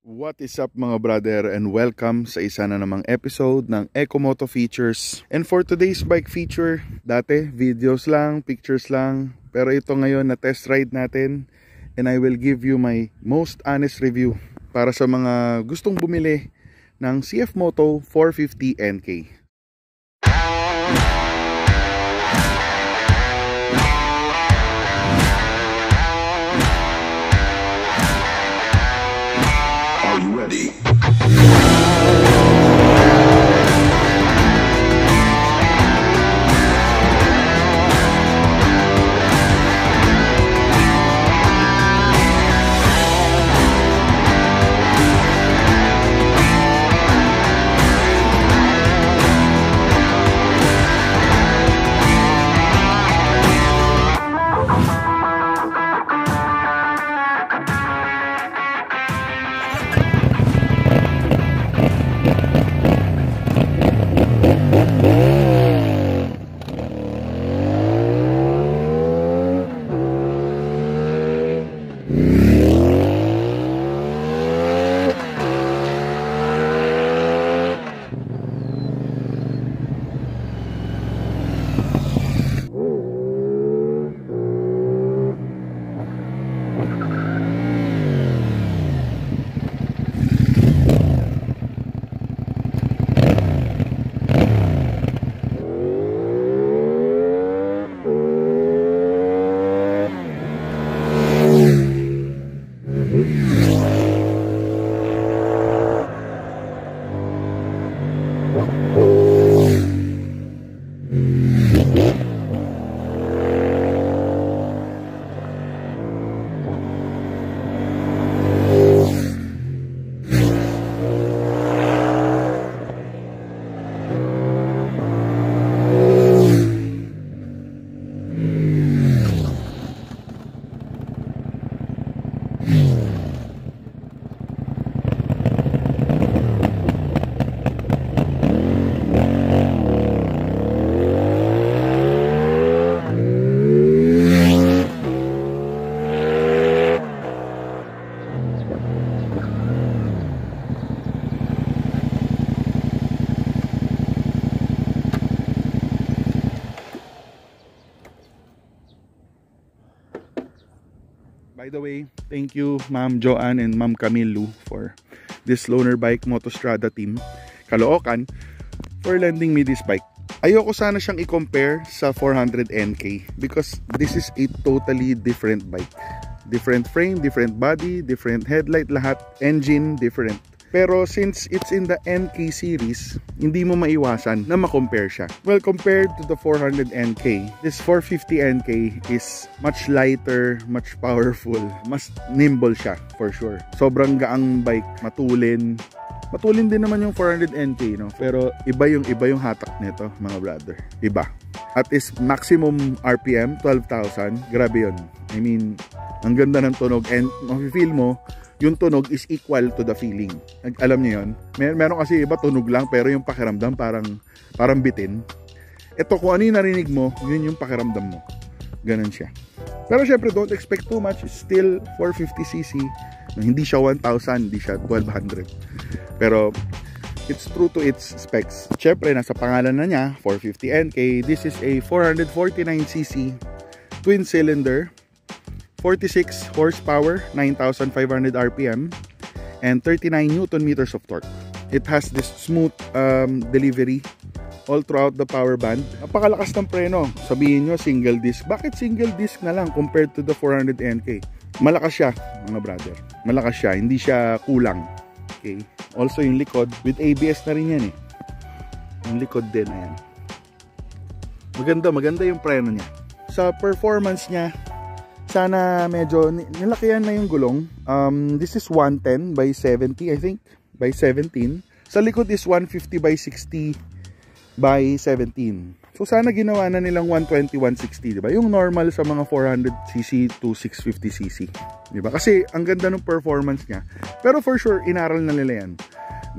What is up mga brother, and welcome sa isa na namang episode ng Ecomoto Features. And for today's bike feature, dati videos lang, pictures lang, pero ito ngayon na test ride natin, and I will give you my most honest review para sa mga gustong bumili ng CF Moto 450 NK. Ready. By the way, thank you Ma'am Joanne and Ma'am Camille for this Loaner Bike Motostrada team Caloocan for lending me this bike. Ayoko sana siyang i-compare sa 400 NK because this is a totally different bike. Different frame, different body, different headlight, lahat, engine, different. Pero since it's in the NK series, hindi mo maiwasan na ma-compare siya. Well, compared to the 400 NK, this 450 NK is much lighter, much powerful, mas nimble siya for sure. Sobrang gaang bike, matulin. Matulin din naman yung 400 NK, no? Pero iba yung hatak nito, mga brother. Iba. At is maximum RPM 12,000. Grabe yun. I mean, ang ganda ng tunog and mafe-feel mo yung tunog is equal to the feeling. Alam niyo yun? Meron kasi iba tunog lang pero yung pakiramdam parang bitin. Ito kung ano yung narinig mo, yun yung pakiramdam mo. Ganun siya. Pero syempre don't expect too much. It's still 450cc. Hindi siya 1,000, hindi siya 1,200. Pero it's true to its specs. Syempre nasa pangalan na niya, 450 NK. This is a 449cc twin cylinder, 46 horsepower, 9,500 RPM, and 39 Newton meters of torque. It has this smooth delivery all throughout the power band. Napakalakas ng preno. Sabihin nyo, single disc. Bakit single disc na lang compared to the 400 NK? Malakas siya, mga brother. Malakas siya, hindi siya kulang. Okay. Also yung likod, with ABS na rin yan eh. Yung likod din, ayan. Maganda yung preno niya. Sa performance niya, sana medyo nilakihan na yung gulong. This is 110 by 70, I think, by 17. Sa likod is 150 by 60 by 17. So sana ginawa na nilang 120, 160, diba? Yung normal sa mga 400cc to 650cc, diba? Kasi ang ganda ng performance niya. Pero for sure, inaral na nila yan,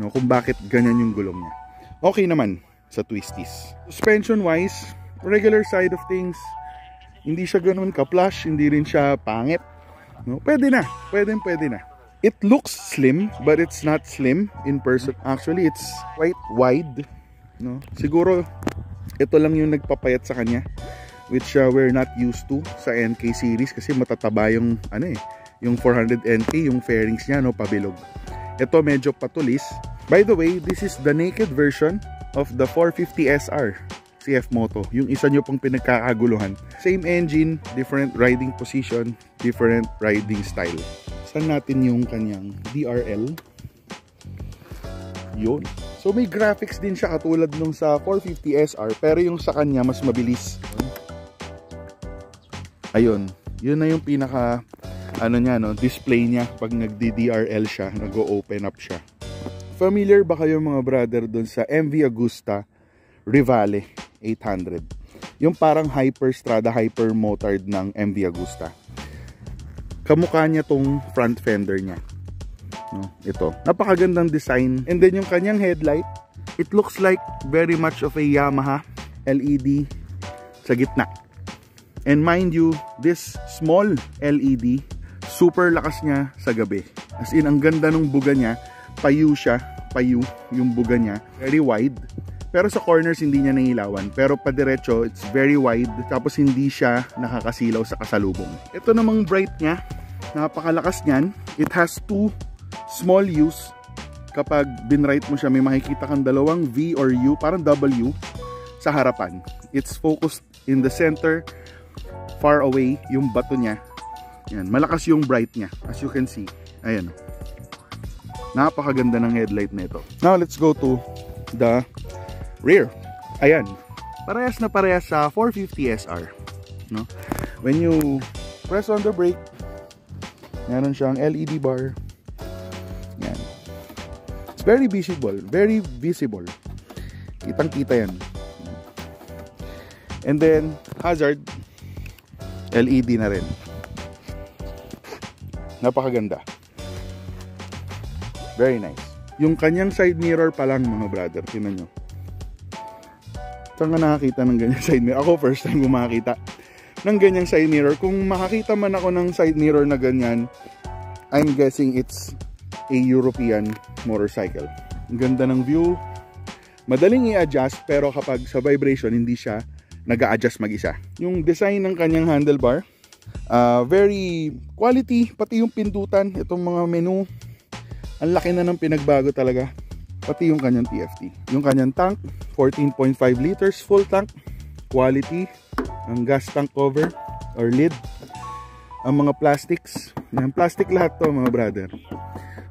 no? Kung bakit ganyan yung gulong niya. Okay naman sa twisties. Suspension wise, regular side of things. Hindi siya ganoon ka-plush, hindi rin siya pangit. No? Pwede na. Pwede na. It looks slim, but it's not slim in person. Actually, it's quite wide, no? Siguro ito lang yung nagpapayat sa kanya, which we're not used to sa NK series kasi matataba yung yung 400 NK, yung fairings niya, no, pabilog. Ito medyo patulis. By the way, this is the naked version of the 450 SR CF Moto, yung isa nyo pang pinagkakaguluhan. Same engine, different riding position, different riding style. Saan natin yung kanyang DRL? Yun. So may graphics din siya katulad nung sa 450 SR, pero yung sa kanya mas mabilis. Ayun. Yun na yung pinaka niya, no, display niya pag nagdi-DRL siya, nag-o-open up siya. Familiar ba kayo mga brother dun sa MV Agusta Rivale 800? Yung parang hyper strada, hyper motard ng MV Agusta. Kamukha niya tong front fender niya, no? Ito, napakagandang design. And then yung kanyang headlight, it looks like very much of a Yamaha LED sa gitna. And mind you, this small LED, super lakas niya sa gabi. As in, ang ganda ng buga niya. Payu siya, payu yung buga niya. Very wide. Pero sa corners hindi niya nailawan. Pero padiretso, it's very wide. Tapos hindi siya nakakasilaw sa kasalubong. Ito namang bright niya, napakalakas niyan. It has two small U's. Kapag binright mo siya, may makikita kang dalawang V or U, parang W sa harapan. It's focused in the center, far away yung bato niya. Yan, malakas yung bright niya, as you can see. Ayan. Napakaganda ng headlight nito. Now let's go to the rear. Ayan. Parehas na parehas sa 450 SR, no? When you press on the brake, meron siyang LED bar. Yan. It's very visible, very visible. Kitang-kita yan. And then hazard, LED na rin. Napakaganda. Very nice. Yung kanyang side mirror pa lang mga brother, tingnan nyo. Saan ka nakakita ng ganyang side mirror? Ako first time ko makakita ng ganyang side mirror. Kung makakita man ako ng side mirror na ganyan, I'm guessing it's a European motorcycle. Ang ganda ng view. Madaling i-adjust, pero kapag sa vibration hindi siya nag-a-adjust mag-isa. Yung design ng kanyang handlebar, very quality, pati yung pindutan, itong mga menu, ang laki na ng pinagbago talaga. Pati yung kanyang TFT. Yung kanyang tank, 14.5 liters, full tank, quality. Ang gas tank cover or lid. Ang mga plastics, yung plastic lahat to mga brother.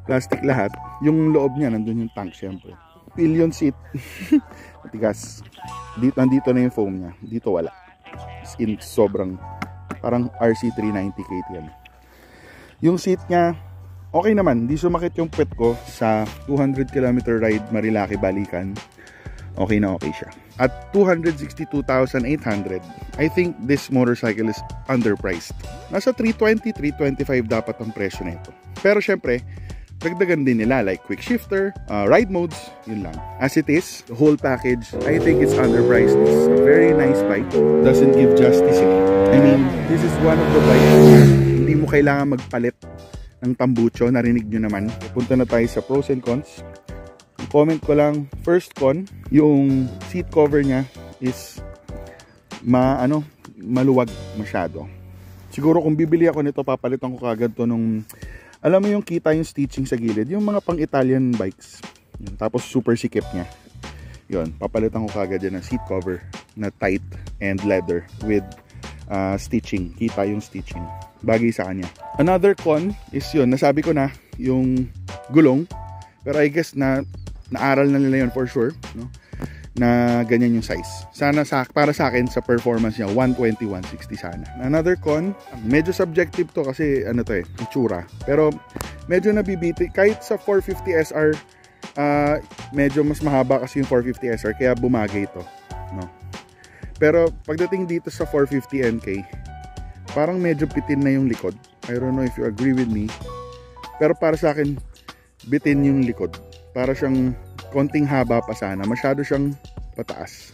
Plastic lahat. Yung loob niya, nandun yung tank syempre. Pillion seat. Matigas. Nandito na yung foam niya. Dito wala. In sobrang parang RC390 KTM. Yung seat niya, okay naman. Di sumakit yung pet ko sa 200 km ride Marilaki Balikan. Okay na okay siya. At 262,800, I think this motorcycle is underpriced. Nasa 320, 325 dapat ang presyo nito. Pero syempre, dagdagan din nila like quick shifter, ride modes, yun lang. As it is, the whole package, I think it's underpriced. It's a very nice bike. Doesn't give justice. I mean, this is one of the bikes na hindi mo kailangan magpalit ng tambucho. Narinig nyo naman. Punta na tayo sa pros and cons. Comment ko lang, first con, yung seat cover niya is maluwag masyado. Siguro kung bibili ako nito, papalitan ko kagad to nung, alam mo yung kita yung stitching sa gilid, yung mga pang Italian bikes. Yun, tapos super sikip niya. Yun, papalitan ko kagad yan ng seat cover na tight and leather with stitching. Kita yung stitching. Bagay sa kanya. Another con is yun, nasabi ko na, yung gulong. Pero I guess na naaral na nila yun for sure, no? Na ganyan yung size. Sana para sa akin sa performance niya 120, 160 sana. Another con, medyo subjective to kasi ano to itsura. Pero medyo nabibiti kahit sa 450 SR, medyo mas mahaba kasi yung 450 SR kaya bumagay ito, no? Pero pagdating dito sa 450 NK, parang medyo bitin na yung likod. I don't know if you agree with me. Pero para sa akin, bitin yung likod. Para siyang konting haba pa sana. Masyado siyang pataas.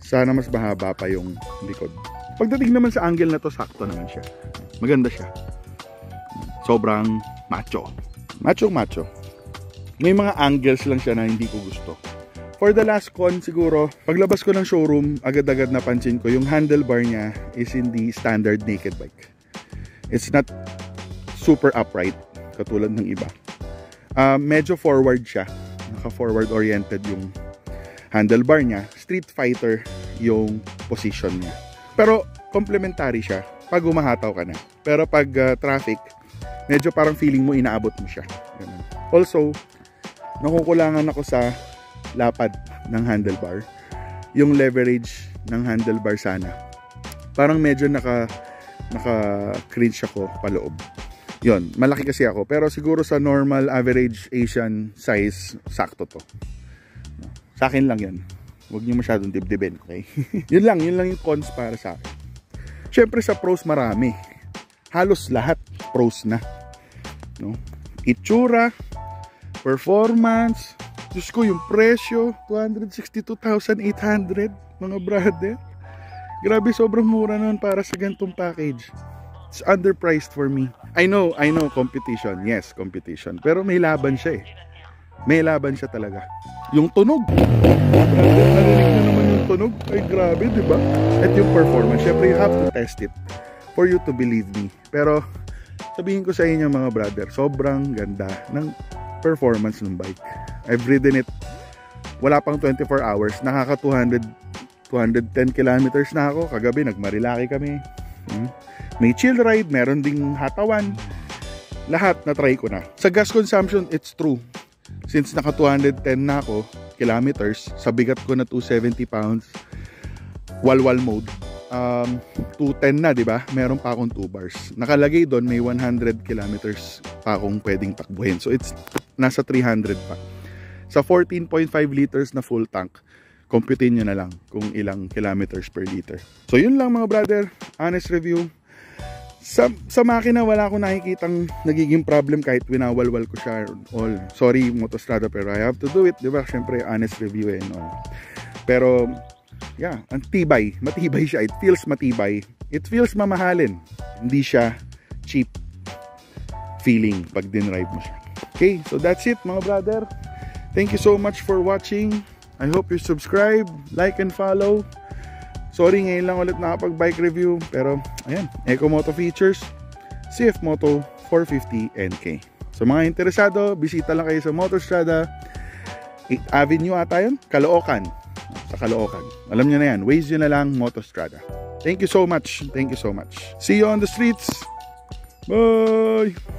Sana mas mahaba pa yung likod. Pagdating naman sa angle na to, sakto naman siya. Maganda siya. sobrang macho. Macho. May mga angles lang siya na hindi ko gusto. For the last con siguro, paglabas ko ng showroom, agad-agad napansin ko yung handlebar niya is hindi standard naked bike. It's not super upright katulad ng iba. Medyo forward siya. Naka-forward oriented yung handlebar niya. Street fighter yung position niya. Pero complementary siya pag umahataw ka na. Pero pag traffic, medyo parang feeling mo inaabot mo siya. Ganun. Also, nakukulangan ako sa lapad ng handlebar. Yung leverage ng handlebar sana. Parang medyo naka-cringe ako paloob. Yon, malaki kasi ako. Pero siguro sa normal average Asian size, sakto to. Sa akin lang yan. Huwag niyo masyadong dibdibin, okay? yun lang yung cons para sa akin. Syempre sa pros marami. Halos lahat pros na. No? Itsura, performance, Diyos ko, yung presyo, 262,800, mga brother. Grabe, sobrang mura nun para sa ganitong package. It's underpriced for me. I know, competition. Yes, competition. Pero may laban siya eh. May laban siya talaga. Yung tunog. Narinig na naman yung tunog. Ay, grabe, di ba? At yung performance. Syempre, you have to test it for you to believe me. Pero, sabihin ko sa inyo mga brother, sobrang ganda ng performance ng bike. I've ridden it. Wala pang 24 hours. Nakaka 210 kilometers na ako. Kagabi, nagmarilaki kami. May chill ride, meron ding hatawan. Lahat na-try ko na. Sa gas consumption, it's true. Since naka 210 na ako kilometers, sa bigat ko na 270 pounds, walwal mode, 210 na, di ba? Meron pa akong 2 bars. Nakalagay doon, may 100 kilometers pa akong pwedeng takbuhin. So, it's nasa 300 pa. Sa 14.5 liters na full tank, computein nyo na lang kung ilang kilometers per liter. So, yun lang mga brother. Honest review. Sa makina, wala akong nakikitang nagiging problem kahit winawalwal ko siya all. Sorry, Motostrada, pero I have to do it. Diba? Siyempre, honest review and all. Pero, yeah, ang tibay. Matibay siya. It feels matibay. It feels mamahalin. Hindi siya cheap feeling pag dinrive mo siya. Okay, so that's it mga brother. Thank you so much for watching. I hope you subscribe, like, and follow. Sorry, ngayon lang ulit nakapag-bike review. Pero, ayan, EcoMoto features, CF Moto 450 NK. So, mga interesado, bisita lang kayo sa Motostrada. 8th Avenue ata yun? Caloocan. Sa Caloocan. Alam nyo na yan. Waze nyo na lang, Motostrada. Thank you so much. Thank you so much. See you on the streets. Bye!